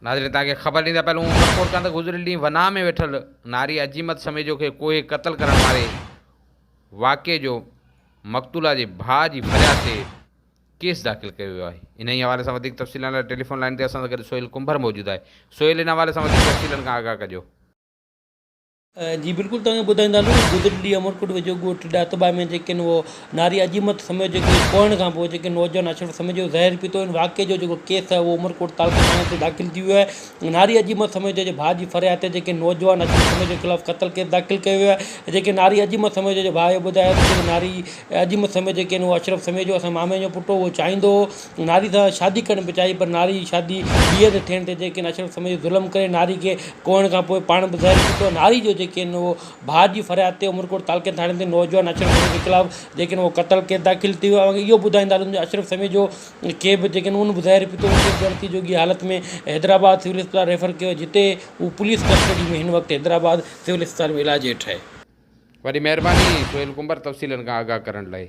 नाज़रीन तव्हांखे ख़बर ॾींदा पहिरियों उमरकोट खां त गुज़िरियल ॾींहुं वना में वेठल नारी अजीमत समेजो खे कोई क़त्ल करण वारे वाक़िए जो मक़तूला जे भाउ जी फरियाद ते केस दाख़िल कयो वियो आहे। इन ई हवाले सां वधीक तफ़सीलनि लाइ टेलीफोन लाइन ते असां सां गॾु सोहेल कुंभर मौजूदु आहे। सोहेल, इन हवाले सां वधीक तफ़सीलनि खां आगाह कजो। जी बिल्कुलु तव्हांखे ॿुधाईंदासीं गुज़िरियल ॾींहुं अमरकोट वेझो ॻोठ ॾातबा में जेके आहिनि उहो नारी अजीमत समय जेके पढ़ण खां पोइ जेके नौजवान अशरफ समय जो ज़हर पीतो आहिनि वाक़े जो जेको केस आहे उहो उमरकोट तालुक़े थाणे ते दाख़िल थी वियो आहे। नारी अजीमत समय जे भाउ जी फरियाद ते जेके नौजवान अशरफ समय जे ख़िलाफ़ु क़त्ल केस दाख़िल कयो वियो आहे। जेके नारी अजीमत समय जे भाउ ॿुधायो त नारी अजीमत समय जेके आहिनि उहो अशरफ समय जो असां मामे जो पुटु उहो चाहींदो हो नारी सां शादी करणु बि चाही, पर नारी शादी ॿीअ ते थियण ते जेके अशरफ समय जो ज़ुल्म करे नारी खे कोहण खां पोइ पाण बि ज़हर पीतो। नारी जो जेके आहिनि उहो भाउ जी फरियाद ते उमरकोट तालुक़े थाणे ते नौजवान अशरफ समय जे ख़िलाफ़ु जेके आहिनि उहो क़त्ल केस दाख़िल थी वियो आहे। इहो ॿुधाईंदासीं अशरफ समय जो के बि जेके आहिनि उन बि ज़हर पीतो गणती जोगी हालत में हैदराबाद सिविल अस्पताल रेफर कयो, जिते उहो पुलिस कस्टडी में हिन वक़्तु हैदराबाद सिविल अस्पताल में इलाज हेठि आहे। वॾी महिरबानी सोहेल कुंभर तफ़सीलनि खां आगाह करण लाइ।